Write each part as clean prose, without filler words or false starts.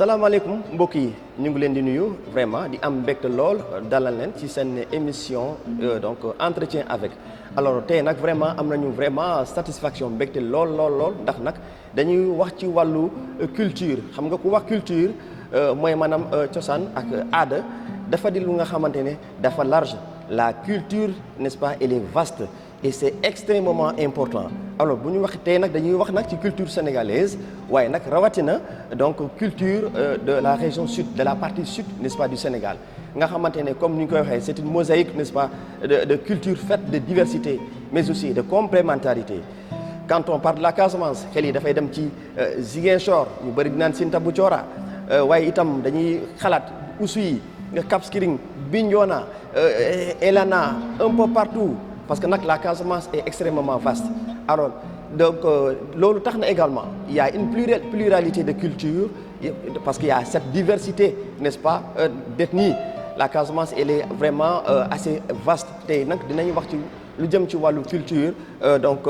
salaamaaleykum mbokk yi ñu ngi leen di nuyu vraiment di am mbégte lool dalal leen ci seen émission donc entretien avec alors tey nag vraiment am nañu vraiment satisfaction mbégte lool ndax nag dañuy wax ci wàllu culture xam nga ku wax culture mooy maanaam cosaan ak aada dafa di lu nga xamante ne dafa large la culture n'est-ce pas elle est vaste et c'est extrêmement important alors bu ñu wax tey nag dañuy wax nag ci culture sénégalaise waaye nag rawatina donc culture de la région sud de la partie sud n'est-ce pas du Sénégal nga xamante ne comme ni ñu koy waxee c'est une mosaïque n'est-ce pas de culture faite de diversité mais aussi de complémentarité quand on parle de la Casamance xel yi dafay dem ci Ziguinchor ñu bëri dinaan Sinthiou Thiora waaye itam dañuy xalaat Oussouye Cap Skirring Bignona Elana un peu partout parce que nag la Casamance est extrêmement vaste alors donc loolu tax na également il y a une pluralité de culture parce qu'il y a cette diversité n'est-ce pas d'ethnie la Casamance elle est vraiment assez vaste tey nag dinañu wax ci lu jëm ci wàllu culture donc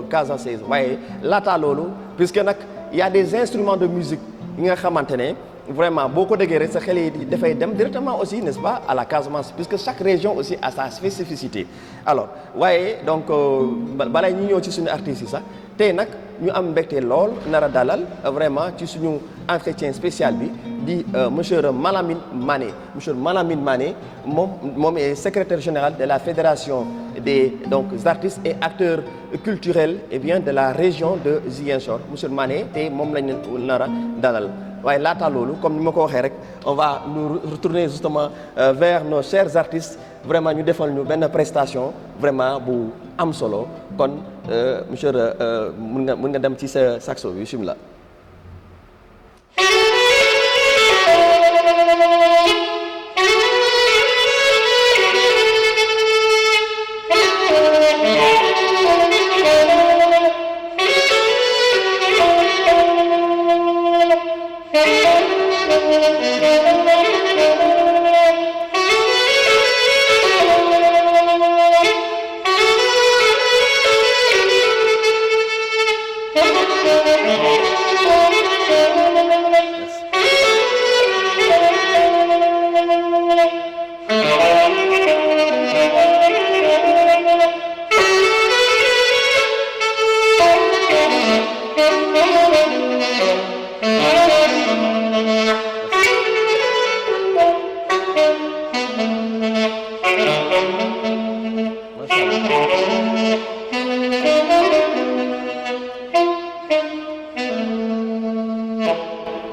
casamançaise waaye laata loolu puisque nag il y a des instruments de musique yi nga xamante ne vraiment boo ko déggee rek sa xel yi dafay dem directement aussi n'est-ce pas à la Casamance puisque chaque région aussi a sa spécificité alors waaye donc balay ñu ñëw ci suñu artistes yi sax tey nag ñu am mbégte lool nar a dalal vraiment ci suñu entretien spécial bi di monsieur Malamine Mané monsieur Malamine Mané moom est secrétaire général de la fédération des donc artistes et acteurs culturels et bien de la région de Ziguinchor monsieur Mané tey moom lañ leen nar a dalal waaye laata loolu comme ni ma ko waxee rek on va nous retourner justement vers nos chers artistes vraiment ñu defal ñu benn prestation vraiment bu am solo kon monsieur mun nga dem ci sa saxo bi bismillah.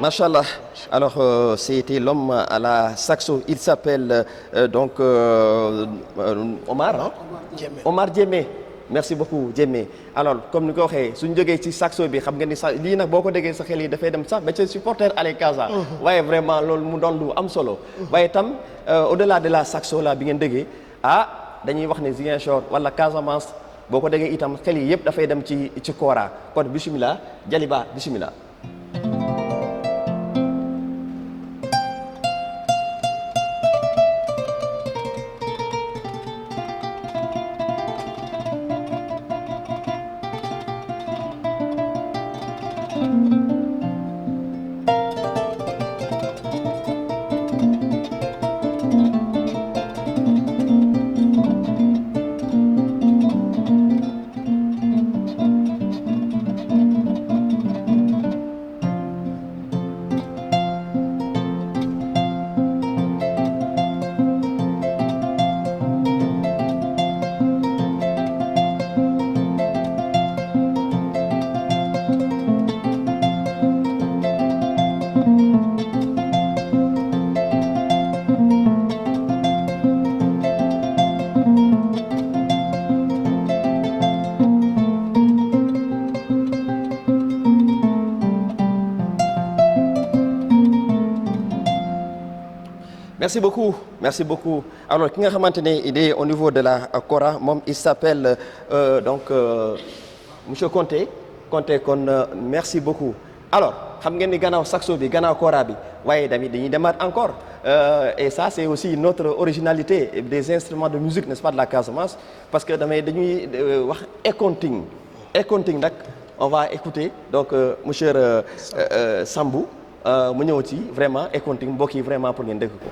Machallah. Alors c'était l'homme à la saxo, il s'appelle donc Omar hein? Omar Diémé. Merci beaucoup Diémé. Alors comme ni ko waxee suñu jógee ci saxo bi xam nga ni sax lii nag boo ko déggee sa xel yi dafay dem sax ba ca supporter Allez Casa. waaye vraiment loolu mu doon lu am solo. waaye itam au-delà de la saxo la bi ngeen déggee dañuy wax ne Ziguinchor wala Casamance boo ko déggee itam xel yi yëpp dafay dem ci kora kon bismillah Jaliba bismillah. Merci beaucoup alors ki nga xamante ne il est au niveau de la kora moom il s'appelle donc monsieur Conté kon merci beaucoup alors xam ngeen ni gannaaw saxo bi gannaaw kora bi waaye tamit dañuy demaat encore et ça c'est aussi notre originalité des instruments de musique n'est-ce pas de la Casamance parce que dañuy wax ekonting nag on va écouter donc monsieur Sambou mu ñëw ci vraiment et continue mbokk yi vraiment pour ngeen dégg ko.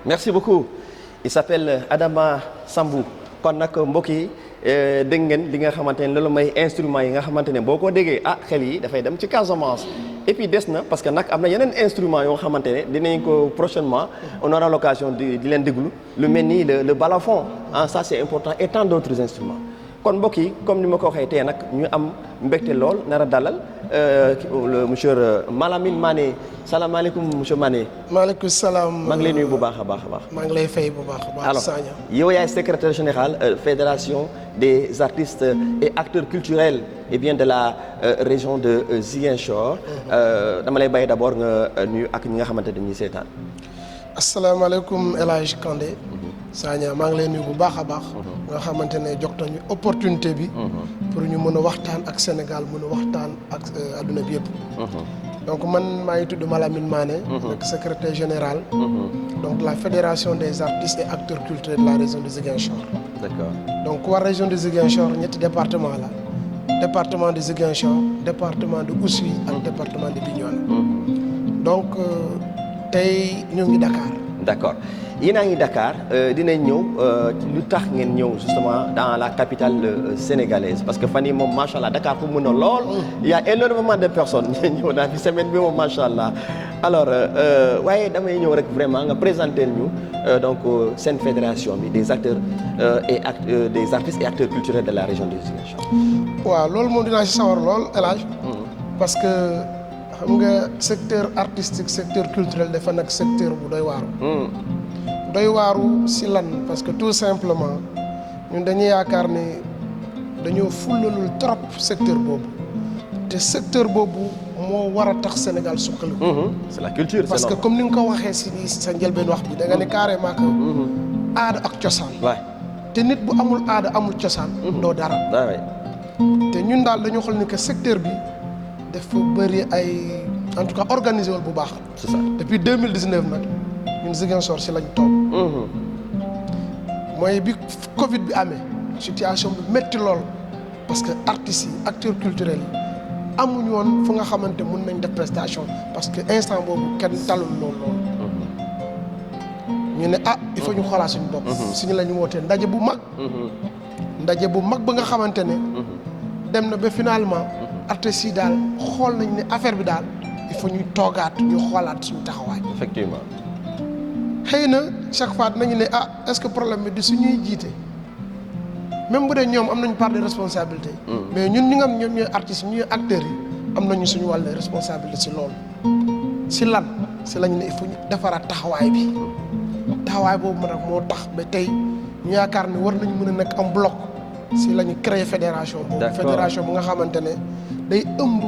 Merci beaucoup. Il s'appelle Adama Sambou kon nag mbokk yi dégg ngeen li nga xamante ne loolu may instruments yi nga xamante ne boo ko déggee xel yi dafay dem ci Casamance et puis des na parce que nag am na yeneen instruments yoo xamante ne dinañ ko prochainement on aura l'occasion di leen déglu lu mel ni le balafon ça c'est important et tant d'autres instruments kon mbokk yi comme ni ma ko waxee tey nag ñu am mbégte lool nar a dalal le monsieur Malamine Mané salaamaaleykum monsieur Mané. maaleykum salaam. maa ngi lay nuyu bu baax a baax a baax. maa ngi lay fay bu baax a baax. alors Sagna. yow yaay secrétaire général fédération des artistes et acteurs culturels et bien de la région de Ziguinchor. dama lay bàyyi d'abord nga nuyu ak ñi nga xamante ne ñuy seetaan. asalaamaaleykum El Hadj Kandé. Sagna maa ngi lay nuyu bu baax a baax. nga xamante ne jox nañu opportunité bi. pour ñu mën a waxtaan ak Sénégal mën a waxtaan ak adduna bi yëpp. donc man maa ngi tudd Malamine Mané. nekk secrétaire général. donc la fédération des artistes et acteurs culturels de la région de Ziguinchor. D'accord. donc waa région de Ziguinchor ñetti département la département de Ziguinchor département de Oussouye ak département de Bignona. donc tey ñu ngi Dakar. D'accord yéen a ngi Dakar dinañ ñëw lu tax ngeen ñëw justement dans la capitale sénégalaise parce que fan yii moom macha allah Dakar fu mu mën a lool. il y a énormément de personnes ñëw naa fi semaine bi moom macha allah alors waaye damay ñëw rek vraiment nga présenter ñu donc seen fédération bi des acteurs des artistes et acteurs culturels de la région de Ziguinchor. waaw loolu moom dinaa ci sawar lool El Hadj parce que xam nga secteur artistique secteur culturel dafa nag secteur bu doy waaru. doy waaru si lan parce que tout simplement ñun dañuy yaakaar ni dañoo fullalul trop secteur boobu te secteur boobu moo war a tax Sénégal suqaliku. c'est la culture parce que comme ni nga ko waxee si sa njëlbeen wax bi da nga ne carrément que aada ak cosaan. waay te nit bu amul aada amul cosaan. doo dara. te ñun daal dañoo xool ni que secteur bi dafa bëri ay en tout cas organisé wul bu baax. c'est ça depuis 2019 nag ñun Ziguinchor si lañ toog. mooy bi Covid bi amee situation bi métti lool parce que artistes yi acteurs culturels yi amuñu woon fu nga xamante mun nañ def prestation parce que instant boobu kenn talul lool. ñu ne il faut ñu xoolaat suñu bopp. suñu la ñu wootee ndaje bu mag. ndaje bu mag ba nga xamante ne. dem na ba finalement. artistes yi daal xool nañ ne affaire bi daal il faut ñuy toogaat ñu xoolaat suñu taxawaay. effectivement. xëy na chaque fois nañu ne est-ce que problème bi di suñuy jiite même bu dee ñoom am nañu part de responsabilité. mais ñun ñi nga xam ñoom ñooy artistes ñooy acteurs yi am nañu suñu wàll responsabilité si loolu. si lan si lañu ne il faut ñu defaraat taxawaay bi taxawaay boobu nag moo tax ba tey ñu yaakaar ne war nañu mën a nekk am bloc si la ñu créer fédération boobu. fédération bu nga xamante ne day ëmb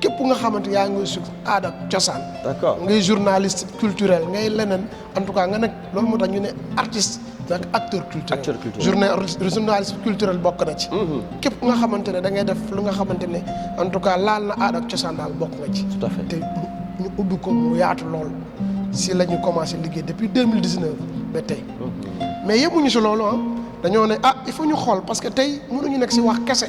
képp nga xamante yaa ngi su aada cosaan. d'accord ngay journaliste culturel ngay leneen en tout cas nga nekk loolu moo tax ñu ne artiste ak acteur culturel. acteur culturel journaliste culturel bokk na ci. képp nga xamante ne da ngay def lu nga xamante ne en tout cas laal na aada ak cosaan daal bokk nga ci. tout à fait te ñu ubbi ko mu yaatu lool si la ñu commencé liggéey depuis 2019 ba tey. mais yemuñu si loolu dañoo ne il faut ñu xool parce que tey mënuñu nekk si wax kese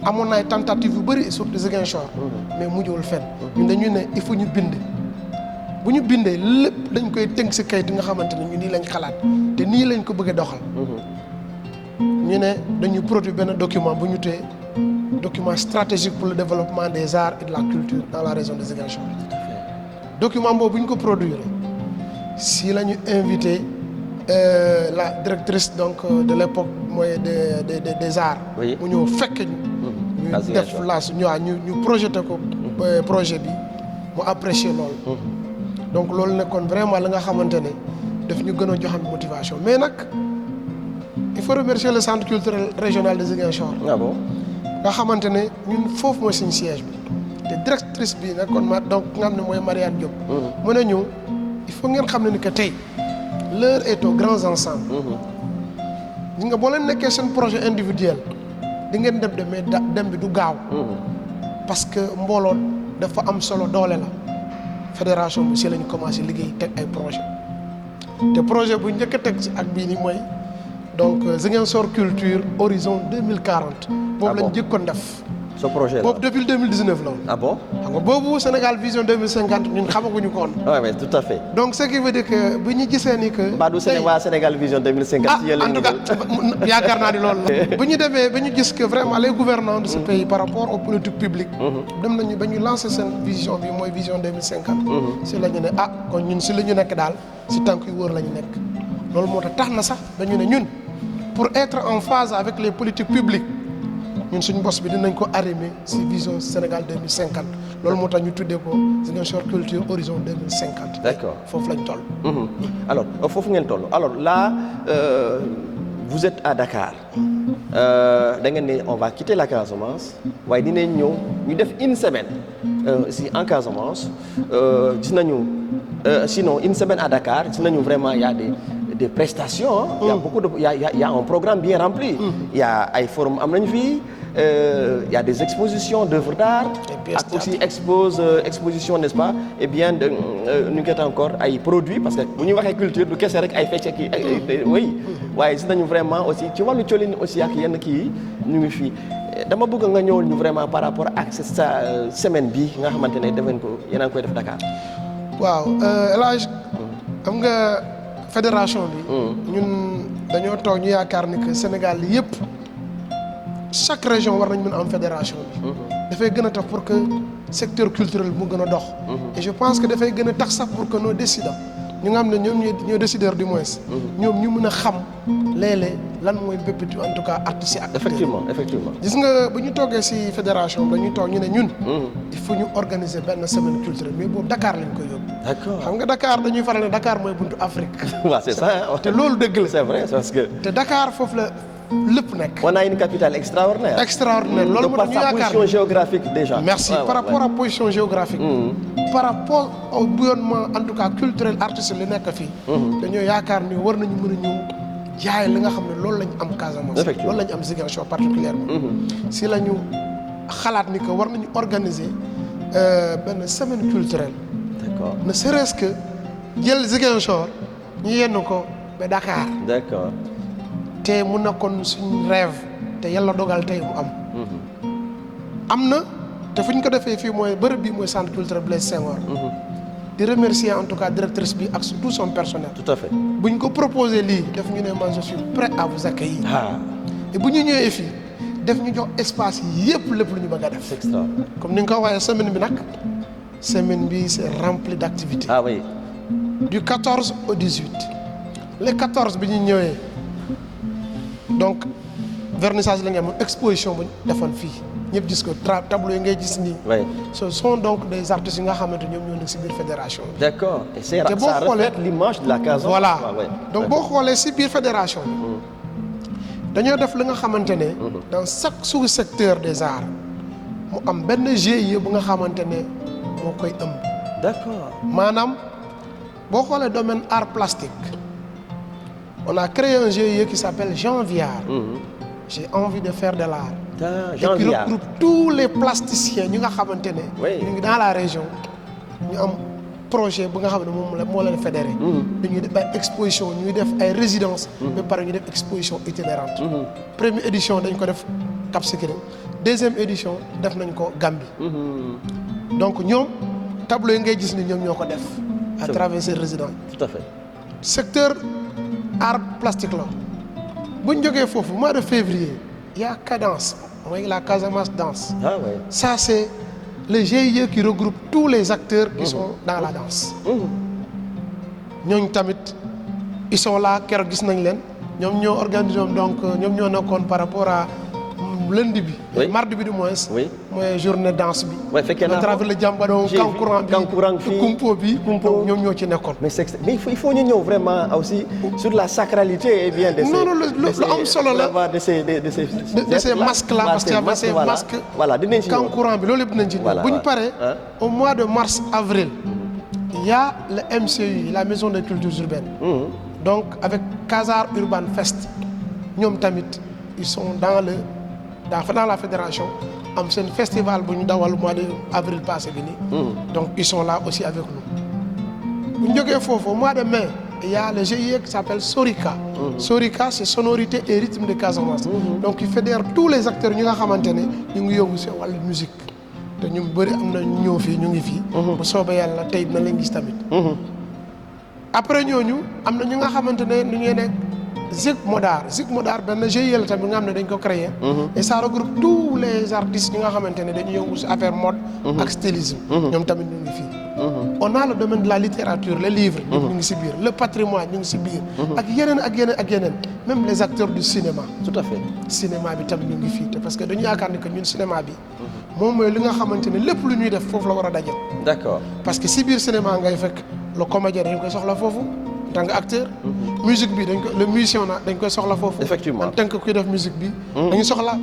amoon na ay tentatives yu bëri surtout Ziguinchor mais mujjul fenn ñun dañuy ne il faut ñu bind bu ñu bindee lépp dañ koy tënk si kayit nga xamante ne ñu nii lañ xalaat te nii lañ ko bëgg a doxal ñu ne dañuy produire benn document bu ñu tee document stratégique pour le développement des arts et de la culture dans la région de Ziguinchor document boobu bu ñu ko produire si la ñu invité la directrice donc de l'époque mooy des arts mu ñëw fekk ñu def las ñu projeté ko projet bi mu apprécier loolu donc loolu nekkoon vraiment la nga xamante ne daf ñu gën a joxam motivation mais nag il faut remercier le centre culturel régional de Ziguinchor nga xamante ne ñun foofu mooy suñu siège bi te directrice bi nekkoon ma donc nga xam ne mooy Mariane Diop mu ne ñu il faut ngeen xam ne ni que tey l'heure est aux grands ensembles ñi nga boo leen nekkee seen projet individuel di ngeen dem mais dem bi du gaaw parce que mbooloo dafa am solo doole la fédération bi si lañu commencé liggéey teg ay projet te projet bu njëkk a teg si ak bii ni mooy donc Ziguinchor culture horizon 2040 boobu lañ jëkkoon def ce projet boobu depuis 2019 la woon. Ah bon? xam nga boobu Sénégal vision 2050 ñun xamaguñu ko woon. Oui, mais tout à fait. donc ce qui veut dire que bu ñu gisee ni que. Mbaa du Sénégal vision 2050. en tout cas yaakaar naa ni loolu la. bu ñu demee ba ñu gis que vraiment les gouvernants de ce pays par rapport aux politiques publiques. dem nañu ba ñu lancer seen vision bi mooy vision 2050. si la ñu ne kon ñun si la ñu nekk daal si tànk yu wóor la ñu nekk loolu moo tax na sax dañu ne ñun pour être en phase avec les politiques publiques. ñun suñu bos bi dinañ ko arrimer ci vision Sénégal 2050 loolu moo tax ñu tuddee ko Ziguinchor culture horizon 2050. D'accord foofu lañ toll. alors foofu ngeen toll alors là vous êtes à Dakar da ngeen ne on va quitter la Casamance waaye dinañ ñëw ñu def une semaine ici en Casamance gis nañu sinon une semaine à Dakar gis nañu vraiment y a des prestations. Il y a beaucoup de il y a un programme bien rempli. Il y a ay forum am nañu fii. Il y a des expositions d'œuvres d'art ak aussi exposition n'est-ce pas et bien de ñu ngi encore ay produits parce que bu ñu waxee culture du kese rek ay fecc ki oui waaye gis nañu vraiment aussi ci wàllu colin aussi ak yenn kii ñu ngi fii dama bëgg nga ñëwal ñu vraiment par rapport ak sa semaine bi nga xamante ne def ngeen ko yéen a ngi koy def Dakar. waaw El Hadj xam nga fédération bi. ñun dañoo toog ñu yaakaar ni que Sénégal yëpp. chaque région war nañ mën a am fédération bi. dafay gën a tax pour que secteur culturel mu gën a dox. et je pense que dafay gën a tax sax pour que nos décideurs ñu nga xam ne ñoom ñooy décideurs du moins. ñoom ñu mën a xam léeg-léeg lan mooy bépp en tout cas artistes yi ak. effectivement. gis nga bu ñu toogee ci fédération bi dañuy toog ñu ne ñun. il faut ñu organiser benn semaine culturelle mais boobu Dakar lañ koy yóbbu. d'accord xam nga Dakar dañuy faral ne Dakar mooy buntu Afrique. waaw c'est ça. te loolu dëgg la. c'est vrai parce que. te Dakar foofu la. lépp nekk. on a une capitale extraordinaire. loolu moo tax ñu yaakaar par sa position géographique déjà. merci par rapport à position géographique. par rapport au bouillonnement en tout cas culturel artistique li nekk fii. dañoo yaakaar ni war nañu mën a ñëw jaay li nga xam ne loolu lañu am Casamance. loolu lañu am Ziguinchor particulièrement. si la ñu xalaat ni que war nañu organiser benn semaine culturelle. d'accord ne serait-ce que jël Ziguinchor ñu yenn ko ba Dakar. d'accord. te mu nekkoon suñu rêve te yàlla dogal tey mu am. am na te fu ñu ko defee fii mooy bërëb bi mooy centre culturel Blaise Senghor. di remercier en tout cas directrice bi ak tout son personnel. tout à fait. bu ñu ko proposé lii def ñu ne man je suis prêt à vous accueillir. et bu ñu ñëwee fii def ñu jox espace yëpp lépp lu ñu bëgg a def. c'est extraordinaire. comme ni nga ko waxee semaine bi nag semaine bi c'est rempli d'activités. ah oui. du 14 au 18. les 14 bi ñu ñëwee. donc vernissage la nga amoon exposition bu ñu defoon fii ñëpp gis ko tableau yi ngay gis nii. oui ce sont donc des artistes yi nga xamante ñoom ñoo nekk ci biir fédération bi. d'accord et ça reflète l'image de la Casamance. voilà donc boo xoolee ci biir fédération bi. dañoo def li nga xamante ne. dans chaque sous-secteur des arts mu am benn GIE bu nga xamante ne moo koy ëmb. d'accord maanaam boo xoolee domaine art plastique. on a créé un GIE qui s'appelle Jean Viard. J'ai envie de faire de l'art. Jean Viard et qui regroupe tous les plasticiens ñi nga xamante ne. ñu ngi dans la région ñu am projet bu nga xam ne moom moo leen fédéré. dañuy def ay exposition ñuy def ay résidences. ba pare ñu def exposition itinérante. première édition dañ ko def Cap Skirring deuxième édition def nañ ko Gambie. donc ñoom tableau yi ngay gis ni ñoom ñoo ko def. à travers ces résidents. tout à fait. secteur art plastique la bu ñu jógee foofu mois de février il y a Cadence mooy la Casamance danse. ah oui. ça c'est le GIE qui regroupe tous les acteurs qui sont dans la danse. ñooñu tamit ils sont là keroog gis nañ leen ñoom ñoo organisé donc ñoom ñoo nekkoon par rapport à lundi bi. oui mardi bi du moins. oui mooy journée danse bi. oui fekkee naa à travers le Jambadon Kankurang bi Kumpo bi. Kumpo ñoom ñoo ci nekkoon. mais il faut ñu ñëw vraiment aussi sur la sacralité et bien de ces. non lu am solo la de ces masques là parce qu'il y avait ces masques. voilà dinañ ci ñëw Kankurang bi loolu yëpp dinañ ci ñëw. bu ñu paree au mois de mars avril. il y a le MCU la maison des cultures urbaines. donc avec Casar Urban Fest ñoom tamit ils sont dans la fédération am seen festival bu ñu dawal mois de avril passé bi nii. donc ils sont là aussi avec nous. bu ñu jógee foofu au mois de mai il y a le GIE qui s'appelle Sorika. Sorika c'est sonorité et rythme de Casamance. donc il fédère tous les acteurs ñi nga xamante ne ñu ngi yóbbu si wàllu musique te ñu bëri am na ñu ñëw fii ñu ngi fii. bu soobee yàlla tey na leen gis tamit. après ñooñu am na ñu nga xamante ne ñu ngi nekk Zik Modar benn GIE la tamit nga xam ne dañ ko créer et ça regroupe tous les artistes ñi nga xamante ne dañu yëngu si affaire mode ak stylisme ñoom tamit ñu ngi fii on a le domaine de la littérature les livres ñu ngi si biir le patrimoine ñu ngi si biir ak yeneen même les acteurs du cinéma tout à fait cinéma bi tamit ñu ngi fii te parce que dañu yaakaar ni que ñun cinéma bi moom mooy li nga xamante ne lépp lu ñuy def foofu la war a daje d'accord parce que si biir cinéma ngay fekk le comédien dañ koy soxla foofu en tant que acteur. musique bi le musicien dañ koy soxla foofu. effectivement en tant que kuy def musique bi. dañu soxla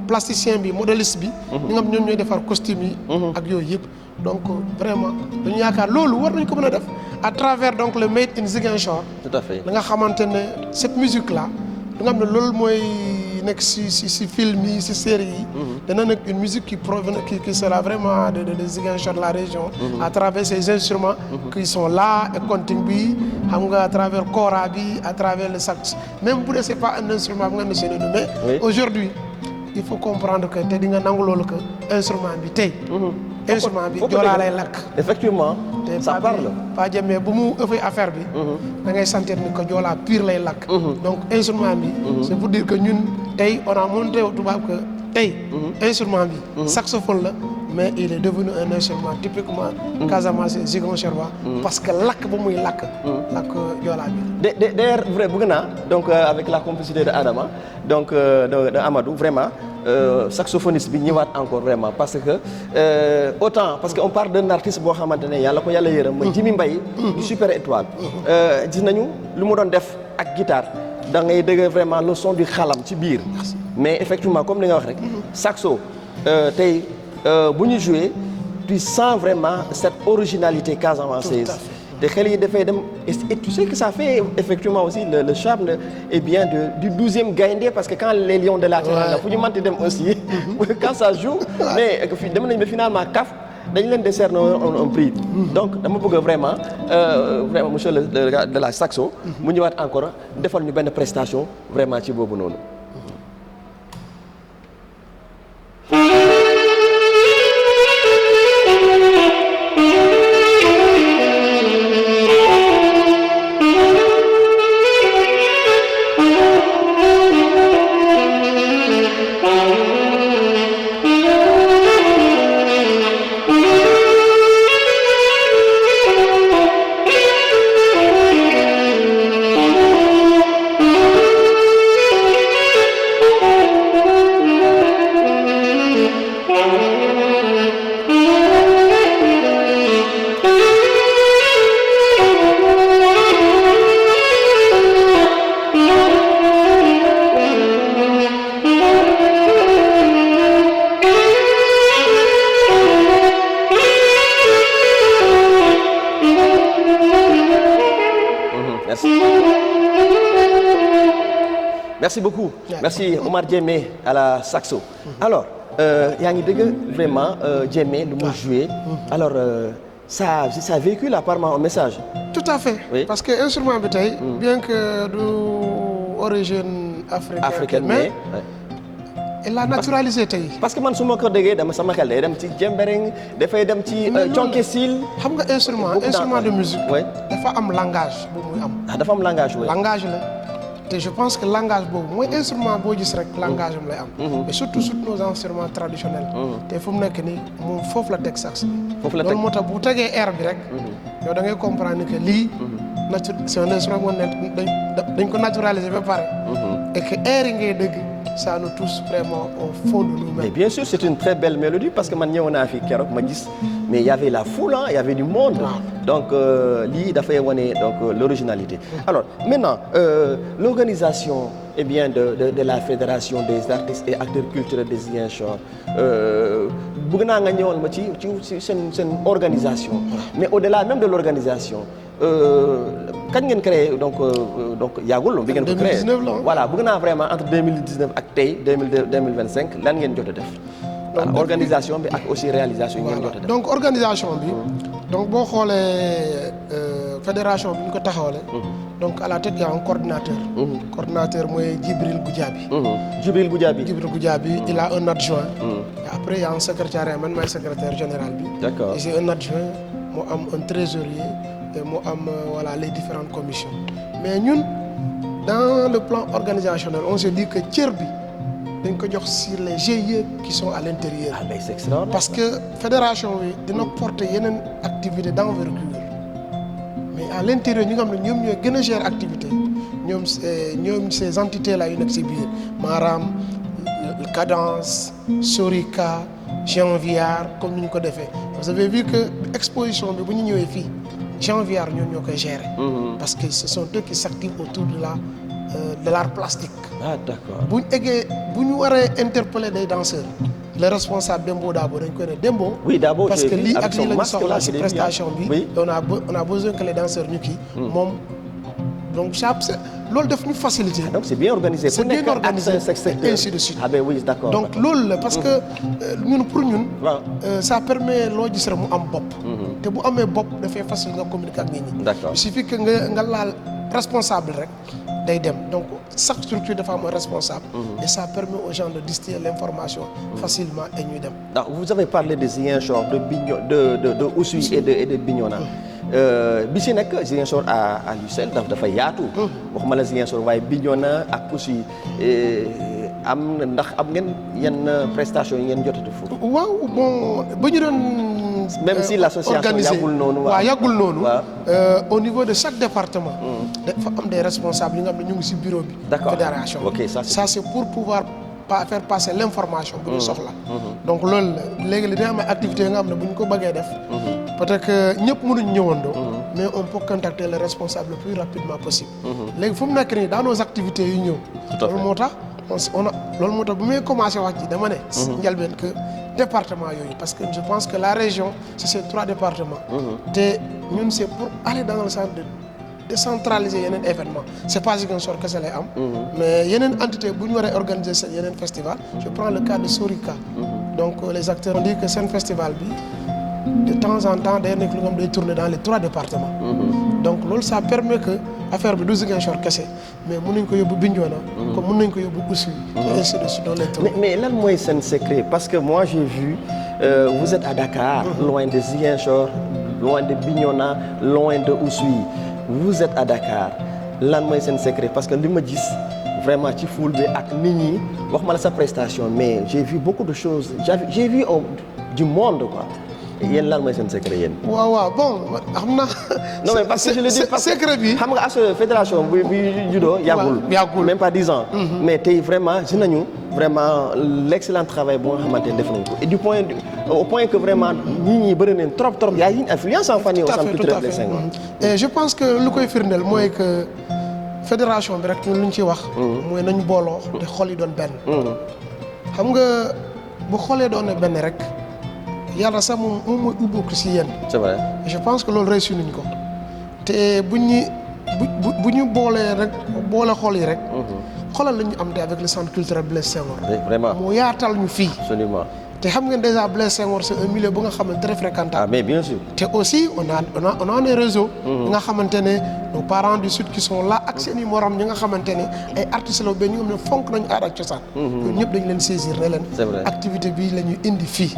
plasticien bi modéliste bi. ñi nga xam ñoom ñooy defar costume yi. ak yooyu yëpp donc vraiment dañu yaakaar loolu war nañ ko mën a def à travers donc le Made in Ziguinchor. tout à fait da nga xamante ne cette musique là da nga xam ne loolu mooy nekk si film yi si série yi. dana nekk une musique qui sera vraiment de Ziguinchor de la région. à travers ces instruments. qui sont là et continue bi xam nga à travers kora bi à travers le sax même bu dee c'est pas un instrument bu nga ne seen mais aujourd'hui il faut comprendre que te di nga nangu loolu que instrument bi tey. instrument bi joolaa lay lakk. effectivement ça parle pas jëmee bu mu ëffee affaire bi. da ngay sentir ni que joolaa pire lay lakk. donc instrument bi. c'est pour dire que ñun tey on a montré au tubaab que tey. instrument bi. saxophone la mais il est devenu un instrument typiquement. Casamance Ziguinchorois. parce que lakk ba muy lakk. lakk joolaa bi. d'ailleurs vrai bëgg naa donc avec la complicité de Adama donc de Amadou vraiment. Saxophoniste bi ñëwaat encore vraiment parce que autant parce que on parle d'un artiste boo xamante ne yàlla ko yàlla yërëm mooy Jimi Mbaye du Super Étoile gis nañu lu mu doon def ak guitare da ngay dégg vraiment le son du xalam ci biir mais effectivement comme li nga wax rek saxo tey bu ñu jouer tu sens vraiment cette originalité casamançaise te xel yi dafay dem et tu sais que ça fait effectivement aussi le charme et bien du 12e Gaïndé parce que quand les lions de la terre la fu ñu mënti dem aussi quand ça joue mais dem nañ ba finalement CAF dañu leen décerner un prix donc dama bëgg vraiment monsieur le gars de la saxo mu ñëwaat encore defal ñu benn prestation vraiment ci boobu noonu Merci beaucoup. Merci Omar Diémé à la saxo. Alors yaa ngi dégg vraiment Diémé lu mu joué. Alors ça véhicule apparemment un message. Tout à fait. Oui. Parce que instrument bi tey. bien que du origine africaine mais il l'a naturalisé tey. parce que man su ma ko déggee dama sama xel day dem ci jembereng dafay dem ci conke sil. xam nga instrument de musique. oui dafa am langage bu muy am. dafa am langage oui. langage la te je pense que langage boobu mooy instrument boo gis rek langage am lay am. mais surtout nos instruments traditionnels. te fu mu nekk nii moom foofu la teg sax. foofu la teg loolu moo tax bu tegee air bi rek. yow da ngay comprendre que lii. c'est un instrument boo dañ ko naturaliser ba pare. et que air yi ngay dégg ça nous touche vraiment au fond de nous-mêmes. Mais bien sûr c'est une très belle mélodie parce que man ñëwoon naa fi keroog ma gis mais il y avait la foule il y avait du monde. donc lii dafay wane donc l'originalité. alors maintenant l'organisation eh bien de la fédération des artistes et acteurs culturels de Ziguinchor bëgg naa nga ñëwal ma ci seen organisation. mais au-delà même de l'organisation. kañ ngeen créé donc yàggul bi ngeen ko créé 2019 la voilà bëgg naa vraiment entre 2019 ak tey 2025 lan ngeen jot a def. organisation bi ak aussi réalisation yi ngeen jot a def. donc organisation bi. donc boo xoolee fédération bi ñu ko taxawale. donc à la tête il y a un coordinateur. coordinateur mooy Djibril Goudiaby. Djibril Goudiaby. Djibril Goudiaby il a un adjoint. et après il y a un secrétariat man maay secrétaire général bi. d'accord et j'ai un adjoint mu am un trésorier. et mu am voilà les différentes commissions mais ñun dans le plan organisationnel on s'est dit que cër bi dañ ko jox sur les GIE qui sont à l'intérieur. ah mais c'est extraordinaire. parce que fédération bi dina porter yeneen activité d'envergure mais à l'intérieur ñi nga xam ne ñoom ñooy gën a gérer activité ñoom ces entités là yu nekk ci biir maanaam Cadence Sorica Jean Viard comme ni ñu ko defee vous avez vu que exposition bi bu ñu ñëwee fii Jean Viard ñoo koy gérer. parce que ce sont eux qui s'activent autour de l'art plastique. ah d'accord bu ñu eggee bu ñu waree interpeller des danseurs. le responsable Dembo Dabo dañ koy ne Dembo. oui Dabo parce que lii ak lii la ñu soxla ci ci prestation bi. oui on a besoin que les danseurs ñu kii. moom donc loolu daf ñu faciliter. donc c'est bien organisé. c'est bien organisé et ainsi de suite. ah ben oui d'accord. donc loolu la parce que ñun pour ñun. waaw ça permet loo gis rek mu am bopp. te bu amee bopp dafay facile nga communiquer ak nit ñi. d'accord il suffit que nga laal responsable rek day dem donc chaque structure dafa am un responsable. et ça permet aux gens de distiller l'information facilement et ñuy dem. donc vous avez parlé de Ziguinchor de Oussouye et de Bignona. bi si nekk Ziguinchor à lui seul dafa yaatu. waxuma la Ziguinchor waaye Bignona ak Oussouye ndax am ngeen yenn prestation yi ngeen jot a def foofu. waaw bon ba ñu doon. même si l'association yàggul noonu. waaw yàggul noonu. au niveau de chaque département. dafa am des responsables yi nga xam ne ñu ngi ci bureau bi. d'accord fédération ok ça c'est pour pouvoir faire passer l'information bu ñu soxla. donc loolu léegi li dina am ay activités yi nga xam ne bu ñu ko bëggee def. peut-être que ñëpp mënuñ ñëwandoo. mais on peut contacter le responsable le plus rapidement possible. léegi fu mu nekk nii dans nos activités yu ñëw. loolu moo tax loolu moo tax bu may commencé wax ci dama ne. njëlbeen que département yooyu parce que je pense que la région c'est ces 3 départements. te ñun c'est pour aller dans le sens de décentraliser yeneen événement c'est pas Ziguinchor kese lay am. mais yeneen entité bu ñu waree organiser seen yeneen festival. je prends le cas de Sorica. donc les acteurs ont dit que seen festival bi de temps en temps day nekk lu nga xam day tourner dans les 3 départements. donc loolu ça permet que affaire bi du Ziguinchor kese mais mën nañ ko yóbbu Bignona. comme mën nañ ko yóbbu Oussouye. et ainsi de suite dans les 3. mais lan mooy seen secret parce que moi j'ai vu vous êtes à Dakar. loin de Ziguinchor loin de Bignona loin de Oussouye. vous êtes à Dakar lan mooy seen secret parce que li ma gis vraiment ci foule bi ak nit ñi waxuma la sa prestation mais j'ai vu beaucoup de choses j'ai vu du monde quoi yéen lan mooy seen secret yéen. waaw bon xam naa. non mais parce que je le dis parce que secret bi. xam nga as fédération bi juddoo yàggul même pas 10 ans. mais tey vraiment gis nañu vraiment l'excellent travail boo nga xamante ne def nañu ko et au point que vraiment nit ñi bëri nañ trop y a une influence en famille au centre culturel des Senghor. et je pense que lu koy firndeel mooy que fédération bi rek ñun lu ñu ciy wax. mooy nañu booloo te xol yi doon benn. xam nga bu xoolee doon benn rek. yàlla sax moom mooy ubbeeku ci yéen. c'est vrai. je pense que loolu réussir nañ ko te bu ñu boolee rek boole xol yi rek. xoolal la ñu am te avec le centre culturel Blaise Senghor. vraiment mu yaatal ñu fii. absolument. te xam ngeen déjà Blaise Senghor c'est un milieu bu nga xamante très fréquentable. Ah mais bien sûr. te aussi on a des réseaux. nga xamante ne nos parents du sud qui sont là ak seen i morom ñi nga xamante ne ay artistes la ba ñu xam ne fonk nañu aada ak cosaan. ñun ñëpp dañu leen saisir ne leen. C'est vrai. activité bi la ñuy indi fii.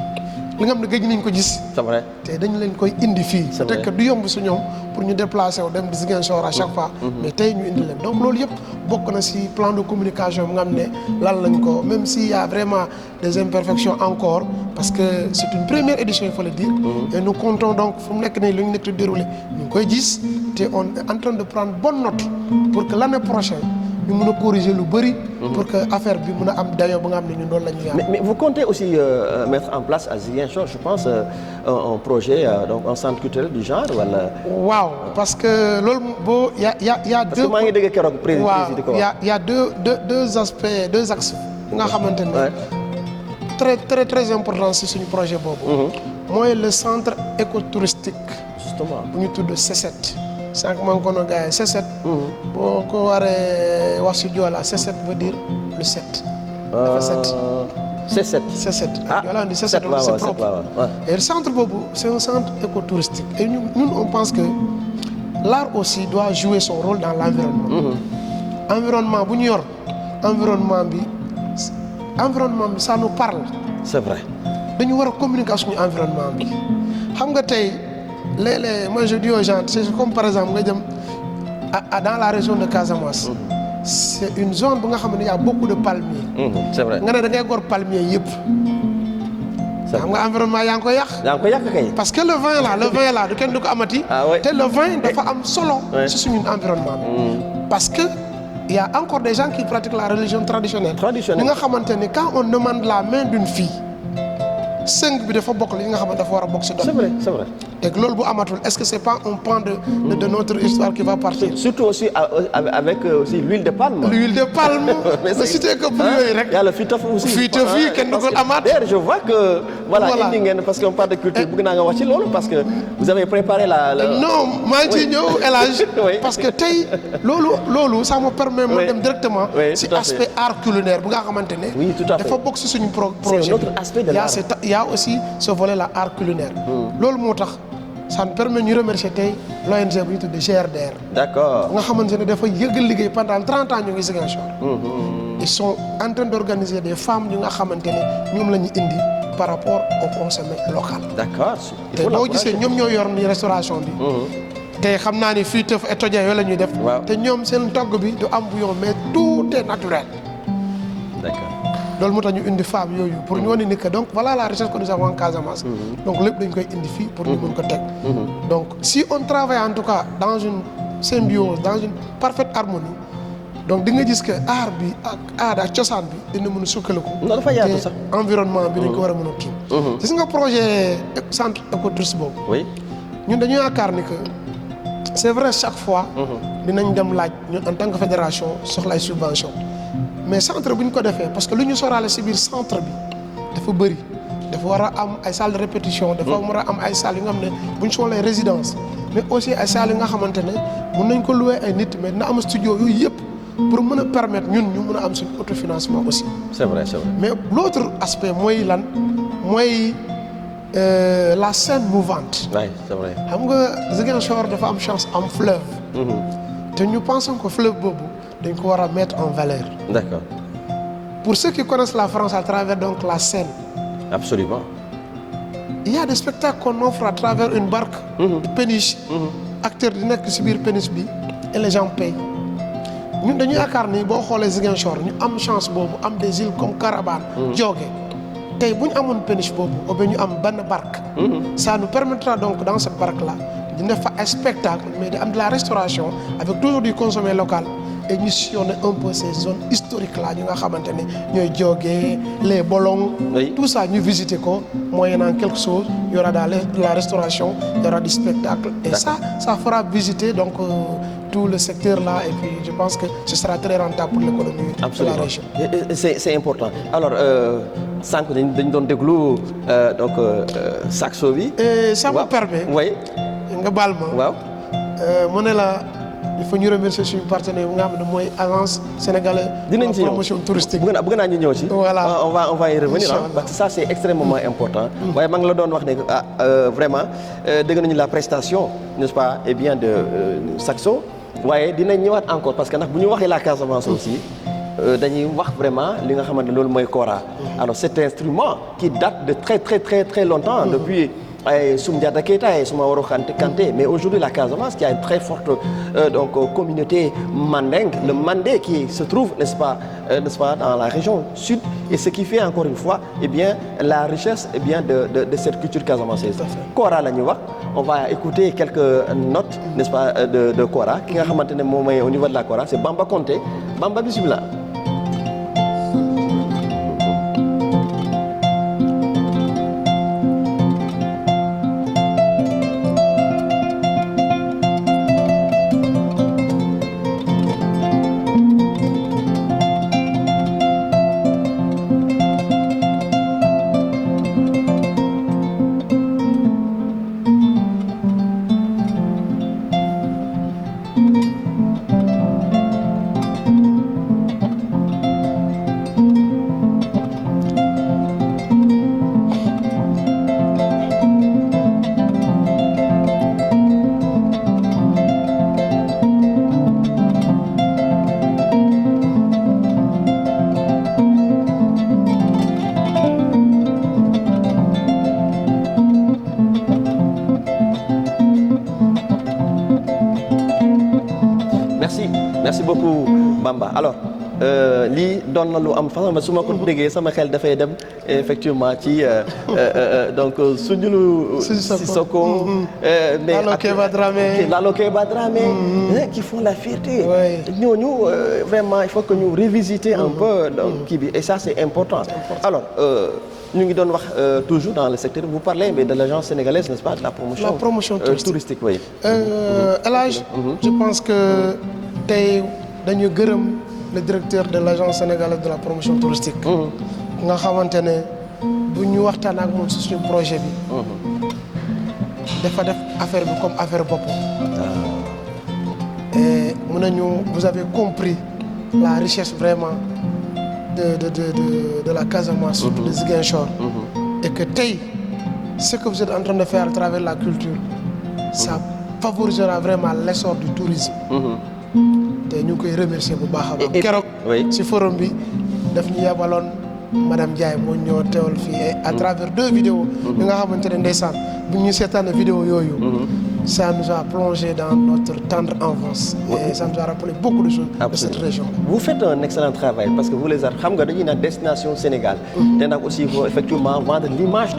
li nga xam ne gëj nañ ko gis. C'est vrai. te dañu leen koy indi fii. C'est vrai. peut-être que du yomb su ñoom pour ñu déplacer wu dem di Ziguinchor à chaque fois. mais tey ñu indi leen donc loolu yëpp bokk na ci plan de communication bi nga xam ne lan lañ ko même s'il y a vraiment des imperfections encore parce que c'est une première édition il faut le dire. et nous comptons donc fu mu nekk nii lu ñu nekk di dérouler ñu ngi koy gis te on est en train de prendre bonne note pour que l'année prochaine ñu mën a corriger lu bëri. pour que affaire bi mën a am dayoo ba nga xam ne ñun loolu la ñu Mais vous comptez aussi mettre en place à Ziguinchor, je pense, un projet, donc un centre culturel du genre wala. waaw parce que loolu boo y a Parce que maa ngi dégg keroog président di ko wax. y a deux aspects deux axes nga xamante ne Ouais. très très important ci suñu projet boobu. mooy le centre écotouristique Justement. bu ñu tudd C7 sànq maa ngi ko doon gars yi C7. boo ko waree wax ci Joola C7 veut dire le 7. dafa 7. C7. C7. Ah, Joola on dit C7 7 waaw c'est waaw, propre. waaw, waaw. Et le centre boobu c'est un centre écotouristique et ñun on pense que l'art aussi doit jouer son rôle dans l'environnement. Environnement bu ñu yor environnement bi ça nous parle. C'est vrai. dañu war a communiquer suñu environnement bi xam nga tey léeg-léeg moi je dis aux gens c'est comme par exemple nga jëm dans la région de Casamance. c'est une zone bu nga xam ne y a beaucoup de palmiers. C'est vrai. nga ne da ngay gor palmiers yëpp. xam nga environnement yaa ngi koy yàq. yaa ngi ko yàq kay. parce que le vin là du kenn du ko amati. Ah ouais. te le vin dafa am solo. Ouais. ci suñu environnement bi. parce que il y a encore des gens qui pratiquent la religion traditionnelle. Traditionnelle. ñi nga xamante ni quand on demande la main d'une fille sëng bi dafa bokk li nga xamante dafa war a bokk ci doon. C'est vrai, c'est vrai. et que loolu bu amatul est-ce que c'est pas un pan de notre histoire qui va partir. Surtout aussi avec aussi l'huile de palme. l'huile de palme. Mais nga cité que pour yooyu rek. Il y a le fitaf aussi. Fitaf yi kenn du ko amaat. D'ailleurs je vois que voilà Voilà. indi ngeen parce qu'on parle de culture bëgg naa nga wax ci loolu parce que vous avez préparé la. non maa ngi ciy ñëw El Hadj Oui. parce que tey loolu ça me permet ma Oui. dem directement Oui, ci tout à fait. aspect art culinaire bu nga xamante ne Oui, tout à fait. dafa bokk ci suñu projet un autre aspect de l'art. il y a aussi ce volet là art culinaire loolu moo tax ça nous permet ñu remercier tey l'ONG bu ñu tuddee GRDR D'accord. nga xamante ne dafa yëgal liggéey pendant 30 ans ñu ngi Ziguinchor ils sont en train d'organiser des femmes ñu nga xamante ne ñoom la ñu indi par rapport au consommé local D'accord. Il te faut boo l'encourager. gisee ñoom ñoo yor ni restauration bi te xam naa ni fii tëf et toja yooyu la ñuy def Waaw. te ñoom seen togg bi du am bouillon mais tout est naturel D'accord. loolu moo tax ñu indi femmes yooyu pour ñu wane ni que donc voilà la richesse que nous avons en Casamance donc lépp dañ koy indi fii pour ñu mën ko teg donc si on travaille en tout cas dans une symbiose dans une parfaite harmonie donc di nga gis que art bi ak aada ak cosaan bi dina mën a sukkaliku Non, dafa yaatu te sax. environnement bi dañ ko war a mën a kii gis nga projet centre écotourisme boobu Oui. ñun dañu yaakaar ni que c'est vrai chaque fois dinañ dem laaj ñun en tant que fédération soxla ay subvention mais centre bu ñu ko defee parce que lu ñu soraale ci biir centre bi dafa bëri dafa war a am ay salles de répétition dafa war a am ay salles yu nga xam ne bu ñu soxlee résidence mais aussi ay salles yu nga xamante ne mën nañ ko louer ay nit mais dina am studio yooyu yëpp pour mën a permettre ñun ñu mën a am suñu autofinancement aussi C'est vrai, c'est vrai. mais l'autre aspect mooy lan mooy la scène mouvante Oui, c'est vrai. xam nga Ziguinchor dafa am chance am fleuve te ñu pensons que fleuve boobu dañ ko war a mettre en valeur D'accord. pour ceux qui connaissent la France à travers donc la Seine Absolument. il y a des spectacles qu'on offre à travers une barque de péniche acteurs di nekk ci biir péniche bi et les gens payent ñun dañu yaakaar ni boo xoolee Ziguinchor ñu am chance boobu am des îles comme Carabane Diogué tey bu ñu amoon péniche boobu ou bien ñu am benn barque ça nous permettra donc dans cette barque là di def fa ay spectacle mais di am de la restauration avec toujours du consommé local et ñu sillonner un peu ces zones historiques là ñu nga xamante ne ñooy Diogué les Bolong Oui. tout ça ñu visiter ko moyennant quelque chose il y aura de la restauration il y aura du spectacle et ça fera visiter donc tout le secteur là et puis je pense que ce sera très rentable pour l'économie de la Absolument. région. C'est important. Alors sànq dañ doon déglu donc saxo bi. Et ça me Waaw. permet Oui. nga baal ma Waaw. mu ne la il faut ñu remercier suñu partenaire bu nga xam ne mooy agence sénégalaise dinañ ci de promotion touristique. bëgg naa ñu ñëw ci. Voilà. on va y revenir Inch'Allah. parce que ça c'est extrêmement important. waaye maa ngi la doon wax ne vraiment dégg nañu la prestation n'est-ce pas et bien de Saxo waaye dinañ ñëwaat encore parce que ndax bu ñu waxee la Casamance aussi. dañuy wax vraiment li nga xamante ne loolu mooy kora. alors cet instrument qui date de très longtemps. depuis ay Soumdiata Keita et Soumaoro Kanté mais aujourd'hui la Casamance qui a une très forte communauté mandingue, le mandé qui se trouve n'est-ce pas dans la région sud et ce qui fait encore une fois eh bien la richesse eh bien de cette culture casamançaise. Kora la ñuy wax on va écouter quelques notes n'est-ce pas de kora ki nga xamante ne moom mooy au niveau de la kora c'est Bamba Konté Bamba bismillah. merci beaucoup Bamba alors lii doon na lu am façon su ma ko déggee sama xel dafay dem effectivement ci donc Soundioulo Sissoko mais Lalo Kéba Dramé qui font la fierté ñooñu vraiment il faut que ñu revisiter un peu donc kii bi et ça c'est important alors ñu ngi doon wax toujours dans le secteur vous parlez mais de l'agence sénégalaise n'est-ce pas de la promotion touristique oui El Hadj je pense que tey dañu gërëm le directeur de l'agence sénégalaise de la promotion touristique nga xamante ne bu ñu waxtaan ak moom ci suñu projet bi dafa def affaire bi comme affaire boppam et mun nañu vous avez compris la richesse vraiment de la Casamance surtout de Ziguinchor et que tey ce que vous êtes en train de faire à travers la culture ça favorisera vraiment l'essor du tourisme te ñu ngi koy remercier bu baax a baax keroog ci forum bi daf ñu yebaloon madame Ndiaye moo ñëw teewal fii à travers 2 vidéos yi nga xamante ne ndeysaan bu ñu seetaane vidéo yooyu ça nous a plongé dans notre tendre enfance et ça nous a rappelé beaucoup de choses de cette région. Vous faites un excellent travail parce que vous les artistes xam nga dañuy naan destination Sénégal te nag aussi il faut effectivement vendre l'image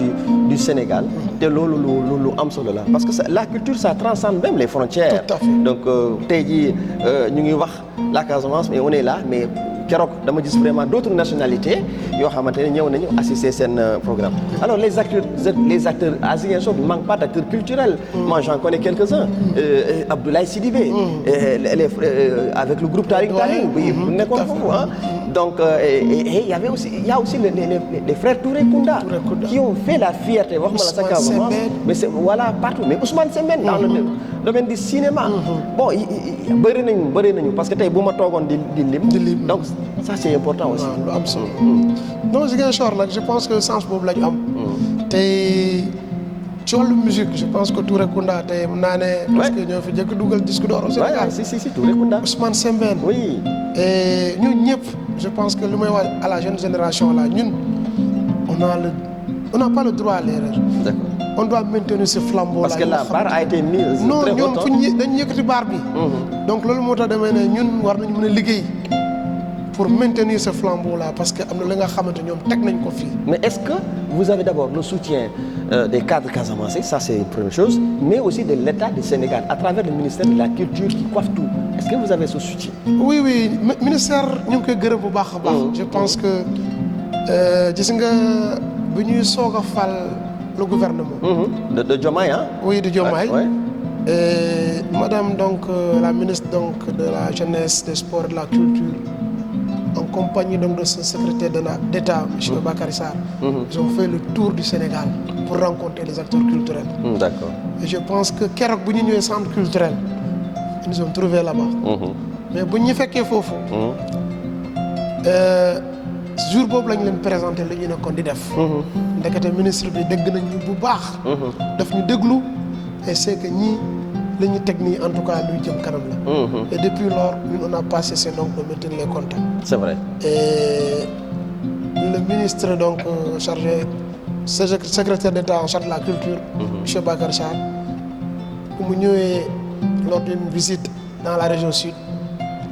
du Sénégal te loolu lu am solo la parce que la culture ça transcende même les frontières. Tout à fait. Donc tey jii ñu ngi wax la Casamance mais on est là mais keroog dama gis vraiment d'autres nationalités yoo xamante ne ñëw nañu assister seen programme. Alors les acteurs à Ziguinchor ne manquent pas d'acteurs culturels. Moi j'en connais quelques-uns. Abdoulaye Sidibé. Avec le groupe Taring Taring. bu nekkoon foofu ah. Donc il y a aussi les frères Touré Kunda. Qui ont fait la fierté wax ma la sa Casamance. Mais c'est voilà partout mais Ousmane Sembène dans le domaine du cinéma. Bon bëri nañu parce que tey bu ma toogoon di lim. Donc ça c'est important aussi. lu am solo. donc Ziguinchor nag je pense que sens boobu la ñu am. tey ci wàllu musique je pense que Touré Kunda tey mën naa ne. parce que ñoo fi njëkk dugal disque d'or au Sénégal. si Touré Kunda. Ousmane Sembène. oui. et ñun ñëpp je pense que lu may wax à la jeune génération là ñun on n'a pas le droit à l'erreur. D'accord. On doit maintenir ce flambeau là. Parce que la barre a été mise très haut. Non ñoom fu ñu dañu yëkkati barre bi. donc loolu moo tax damay ne ñun war nañu mën a liggéey pour maintenir ce flambeau là parce que am na li nga xamante ñoom teg nañ ko fii. Mais est-ce que vous avez d'abord le soutien des cadres casamançais, ça c'est une première chose, mais aussi de l'État du Sénégal à travers le ministère de la Culture qui coiffe tout. Est-ce que vous avez ce soutien? Oui ministère ñu ngi koy gërëm bu baax a baax. Je pense que gis nga bu ñuy soog a fal le gouvernement. De Diomaye hein? Oui de Diomaye. Ouais. Et madame donc la ministre donc de la jeunesse, des sports et de la culture en compagnie donc de son secrétaire d'État monsieur Bakary Sarr. Ils ont fait le tour du Sénégal pour rencontrer les acteurs culturels. D'accord. Et je pense que keroog bu ñu ñëwee centre culturel ils nous ont trouvés là-bas. mais bu ñu fekkee foofu. jour boobu lañ leen présenté li ñu nekkoon di def. ndekete ministre bi dégg nañ ñu bu baax. daf ñu déglu et c'est que ñii li ñu teg nii en tout cas luy jëm kanam la. et depuis lors ñun on a pas cessé donc de maintenir les contacts. c'est vrai. et le ministre donc chargé secrétaire d'État en charge de la culture. monsieur Bakar Sarr bu mu ñëwee lors d'une visite dans la région sud.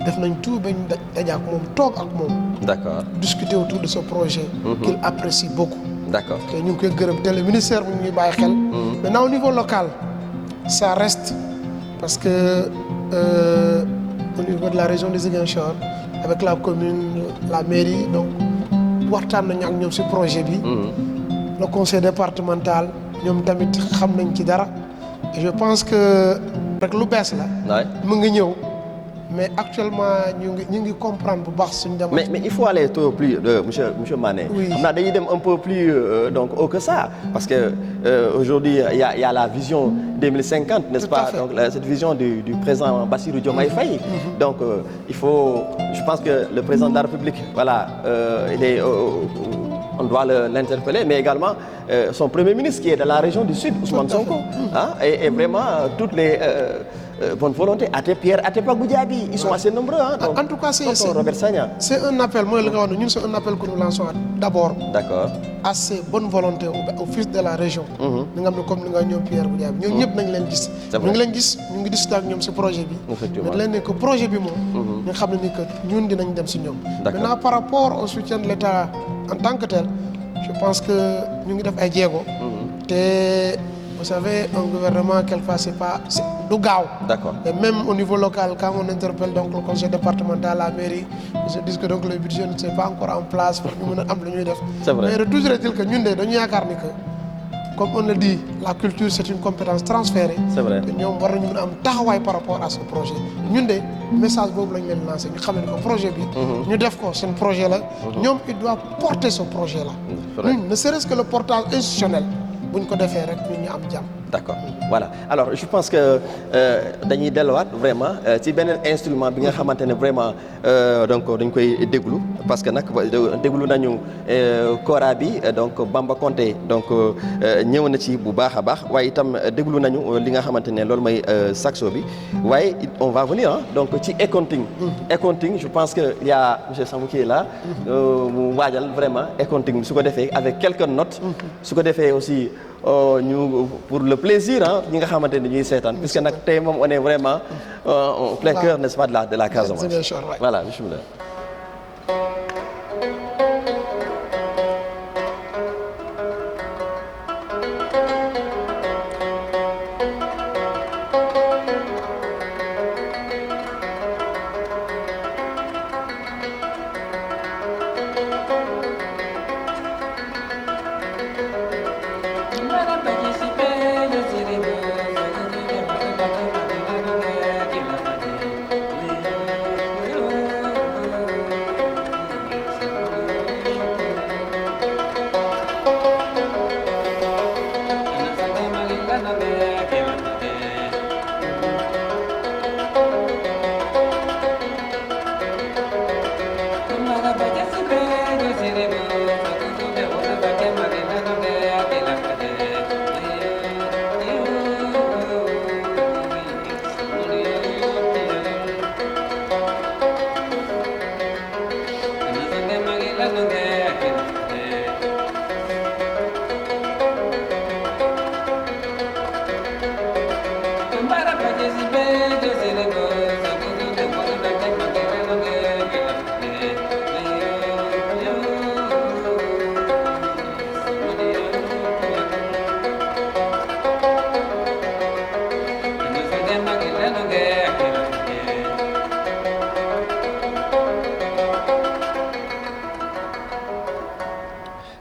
def nañ tout ba ñu daje ak moom toog ak moom. d'accord discuter autour de ce projet. qu'il apprécie beaucoup. d'accord te ñu ngi koy gërëm te le ministère mu ñuy bàyyi xel. maintenant au niveau local ça reste parce que au niveau de la région de Ziguinchor avec la commune la mairie donc waxtaan nañu ak ñoom ci projet bi. le conseil départemental ñoom tamit xam nañ ci dara et je pense que rek lu bees la. mu ngi ñëw. mais actuellement ñu ngi comprendre bu baax suñu demande. mais il faut aller un peu plus monsieur Mané. oui xam naa dañuy dem un peu plus donc haut que ça parce que aujourd'hui il y a la vision 2050 n'est-ce pas donc cette vision du président Bassirou Diomaye Faye. donc il faut je pense que le président de la République voilà il est on doit l'interpeller mais également son premier ministre qui est de la région du Sud Ousmane Sonko et vraiment toutes les bonne volonté Pierre Atepa Goudiaby ils sont assez nombreux donc, en tout cas c'est Robert Sagna c'est un appel mooy li nga wax ne ñun c'est un appel que nous lançons d'abord d'accord à ces bonnes volontés au fils de la région ñi nga xam ne comme ni nga ñoom Pierre Goudiaby ñoom ñëpp nañ leen gis ñu ngi leen gis ñu ngi discuter ak ñoom ci projet bi mais leen ne que projet bi moom ñu xam ne ni que ñun dinañ dem ci ñoom maintenant par rapport au soutien de l'État en tant que tel je pense que ñu ngi def ay jéego te vous savez un gouvernement quelquefois c'est du gaaw. D'accord. Et même au niveau local quand on interpelle donc le conseil départemental la mairie ils se disent que donc le budget ne c'est pas encore en place pour ñu mën a am lu ñuy def. C'est vrai. mais toujours est-il que ñun de dañu yaakaar ni que comme on le dit la culture c'est une compétence transférée. C'est vrai. te ñoom war nañu mën a am taxawaay par rapport à ce projet ñun de message boobu lañ leen lancé ñu xam ne que projet bi. ñu def ko seen projet la. ñoom il doit porter ce projet là. ñun ne serait-ce que le portage institutionnel bu ñu ko defee rek ñun ñu am jàmm. D'accord voilà alors je pense que dañuy delluwaat vraiment ci beneen instrument bi nga xamante ne vraiment donc dañ koy déglu parce que nag déglu nañu kora bi donc Bamba Conté donc ñëw na ci bu baax a baax waaye itam déglu nañu li nga xamante ne loolu mooy saxo bi waaye on va venir donc ci accounting. Accounting je pense que il y a monsieur Samou qui est là mu waajal vraiment accounting su ko defee avec quelques notes su ko defee aussi ñu pour le plaisir ñi nga xamante ne ñuy seetaan puisque nag tey moom on est vraiment en plein cœur n'est-ce pas de la Casamance voilà bismillah.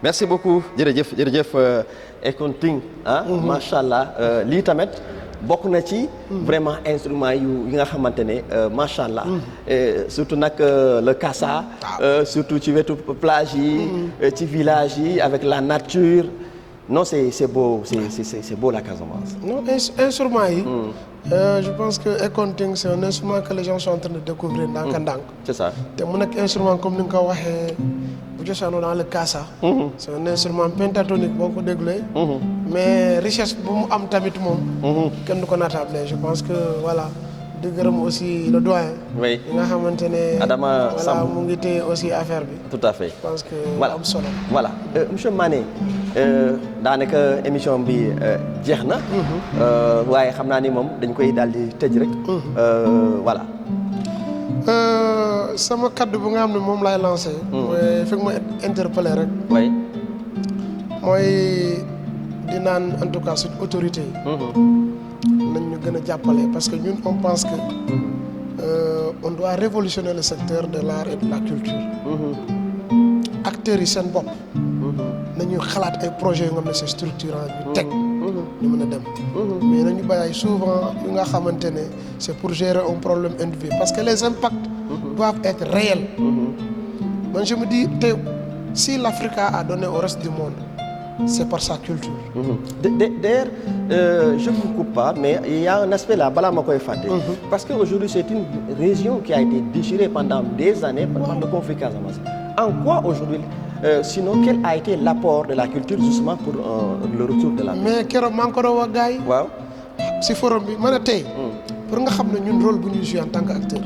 merci beaucoup jërëjëf accounting macha allah lii tamit bokk na ci vraiment instrument yi nga xamante ne macha allah surtout nag le Kassa surtout ci wetu plage yi ci village yi avec la nature non c'est beau c'est beau la Casamance. non instrument yi Je pense que accounting c'est un instrument que les gens sont en train de découvrir ndànk-ndànk. c'est ça. te mu nekk instrument comme ni nga ko waxee bu cosaanoo dans le kasa. c'est un instrument pentatonique boo ko déglee. mais richesse bu mu am tamit moom. kenn du ko naatable je pense que voilà. di gërëm aussi le doyen. oui yi nga xamante ne. Adama Samb voilà mu ngi téye aussi affaire bi. tout à fait. je pense que voilà am solo. voilà monsieur Mané daanaka émission bi jeex na. waaye xam naa ni moom dañ koy daal di tëj rek. voilà. sama kaddu bu nga xam ne moom laay lancé. mooy fekk ma interpellé rek. oui. mooy di naan en tout cas suñu autorité yi. nañ ñu gën a jàppale parce que ñun on pense que on doit révolutionner le secteur de l'art et de la culture. acteurs yi seen bopp. nañu xalaat ay projets yu nga xam ne c'est structurant ñu teg. ñu mën a dem. mais nañu bàyyi souvent yu nga xamante ne c'est pour gérer un problème individuel parce que les impacts doivent être réels. man je me dis te si l'Afrique a donné au reste du monde. C'est par sa culture. D'ailleurs, je ne vous coupe pas, mais il y a un aspect là, balaa ma koy fàtte. Parce qu'aujourd'hui, c'est une région qui a été déchirée pendant des années par le conflit Casamance. En quoi aujourd'hui, sinon, quel a été l'apport de la culture justement pour le retour de la paix? mais keroog maa ngi ko doon wax gars yi. waaw. si forum bi ma ne tey. pour nga xam ne ñun rôle bu ñuy jouer en tant qu'acteur.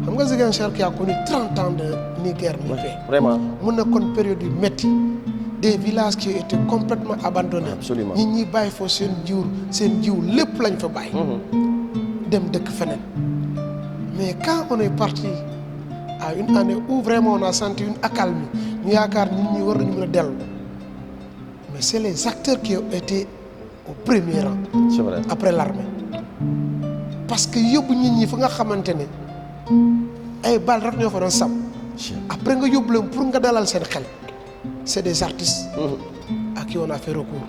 xam nga Ziguinchor qui a connu 30 ans de ni guerre ni paix. Vraiment. mun na kon période yu métti. des villages qui étaient complètement abandonnés. Absolument. nit ñi bàyyi foofu seen jiw lépp lañ fa bàyyi. dem dëkk feneen. mais quand on est parti à une année où vraiment on a senti une accalmie ñu yaakaar nit ñi war nañu mën a dellu mais c'est les acteurs qui ont été au premier rang. C'est vrai. après l'armée parce que yóbbu nit ñi fa nga xamante ne ay bal rek ñoo fa doon sàmm. après nga yóbbu leen pour nga dalal seen xel. c'est des artistes à qui on a fait recours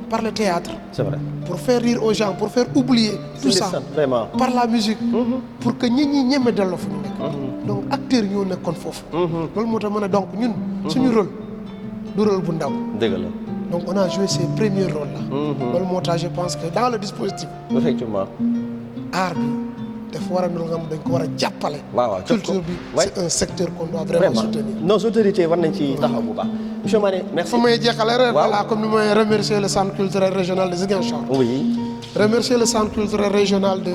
par le théâtre. C'est vrai. Pour faire rire aux gens, pour faire oublier tout ça. Vraiment. Par la musique. Pour que ñi ñi ñeme delloo fu ñu nekk. donc acteurs ñoo nekkoon foofu. loolu moo tax mën a donc ñun suñu rôle du rôle bu ndaw. dëgg la. donc on a joué ces premiers rôles là. loolu moo tax je pense que dans le dispositif. effectivement. art bi dafa war a nga xam dañ ko war a jàppale. waaw culture bi c'est un secteur qu'on doit vraiment soutenir. nos autorités war nañ ci taxaw bu baax. monsieur Mané merci. fa may jeexale rek. voilà comme ni may remercier le centre culturel régional de Ziguinchor. oui. remercier le centre culturel régional de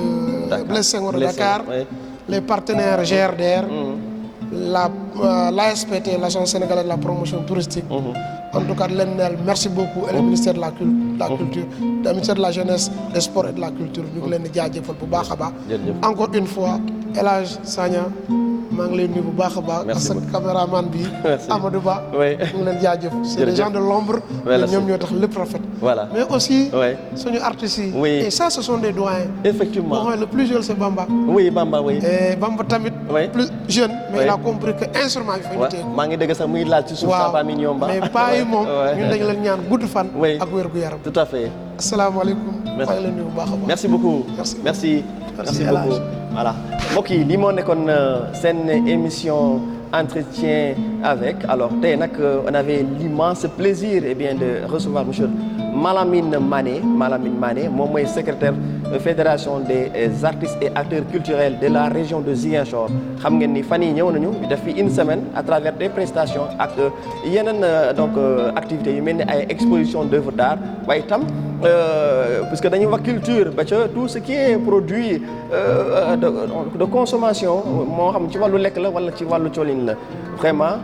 Blaise Senghor de Dakar. Oui. les partenaires GRDR. l'ASPT, l'Agence sénégalaise de la promotion touristique. En tout cas leen neel merci beaucoup et le ministère de la culture, le ministère de la jeunesse, des sports et de la culture ñu ngi leen di jaajëfal bu baax a baax. encore une fois El Hadj Sagna maa ngi lay nuyu bu baax a baax. ak sa caméraman bi Amadou Ba. oui ñu ngi leen jaajëf. c'est des gens de l'ombre. ñoom ñoo tax lépp rafet. voilà mais aussi. suñu artistes yi. oui et ça ce sont des doyens. effectivement le plus jeune c'est Bamba. oui Bamba oui. et Bamba tamit. plus jeune. mais il a compris que instrument bi fa ñu téye ko. maa ngi dégg sax muy laal ci suuf. Samba mi ñoom ba mais pas yi moom. ñun dañu leen ñaan gudd fan. ak wér gu yaram. tout à fait. asalaamaaleykum. maa ngi leen nuyu bu baax a baax. merci beaucoup. merci beaucoup. voilà mbokk yi li moo nekkoon seen émission entretien avec alors tey nag on avait l'immense plaisir de recevoir monsieur Malamine Mané moom mooy secrétaire fédération des artistes et acteurs culturels de la région de Ziguinchor xam ngeen ni fan yii ñëw nañu def fi une semaine à travers des prestations ak yeneen donc activités yu mel ni ay exposition d'œuvres d'art waaye itam puisque dañuy wax culture ba ca tout ce qui est produit de consommation moo xam ci wàllu lekk la wala ci wàllu colin la vraiment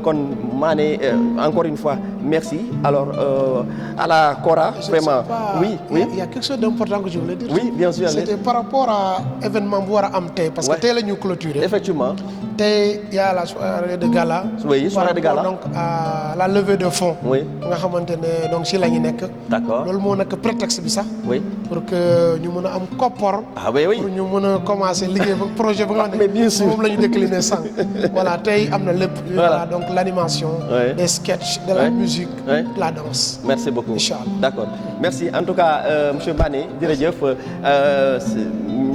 kon Mané encore une fois merci alors à la Cora vraiment oui il y a quelque chose d'important que je voulais dire. oui bien sûr c'était par rapport à événement bu war a am tey parce que tey la ñu clôturer effectivement tey y a la soirée de gala. oui soirée de gala donc à la levée de fonds. oui nga xamante ne donc si la ñu nekk. d'accord loolu moo nekk prétexte bi sax. oui pour que ñu mën a am koppor. oui pour ñu mën a commencer liggéey ba projet ba nga xam mais bien sûr ne moom la ñu décliner sànq. voilà tey am na lépp. voilà donc l'animation. des sketchs de la musique. de la danse. merci beaucoup inchallah d'accord merci en tout cas monsieur Mané jërëjëf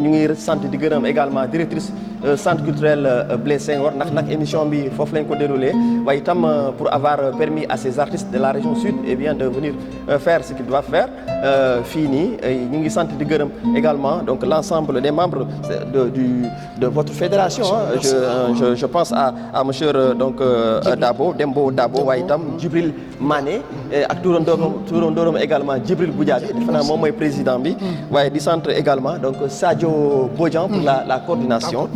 ñu ngi sant di gërëm également directrice centre culturel Blaise Senghor ndax nag émission bi foofu lañ ko déroulé waaye itam pour avoir permis à ces artistes de la région sud eh bien de venir faire ce qu'ils doivent faire fii nii ñu ngi sant di gërëm également donc l'ensemble des membres de votre fédération je pense à monsieur donc Dabo Dembo Dabo waaye itam Djibril Mané ak turandooram également Djibril Goudiaby defe naa moom mooy président bi waaye di sant également donc Sadio Bodian pour la coordination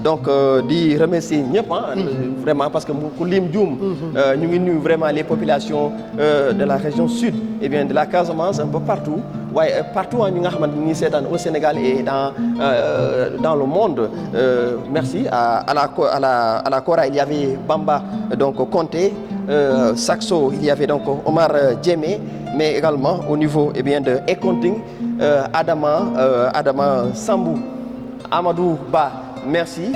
donc di remercier ñëpp vraiment parce que ku lim juum ñu ngi nuyu vraiment les populations de la région sud et bien de la Casamance un peu partout waaye partout ñu nga xamante ni seetaan au Sénégal et dans le monde merci à la Kora il y avait Bamba donc Conté Saxo il y avait donc Omar Djemé mais également au niveau eh bien de Ekonting Adama Sambou Amadou Ba merci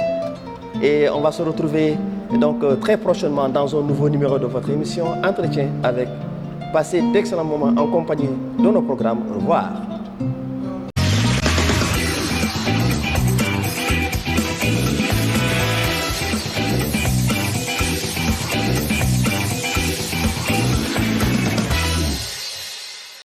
et on va se retrouver donc très prochainement dans un nouveau numéro de votre émission Entretien avec. Passez d'excellents moments en compagnie de nos programmes. Au revoir.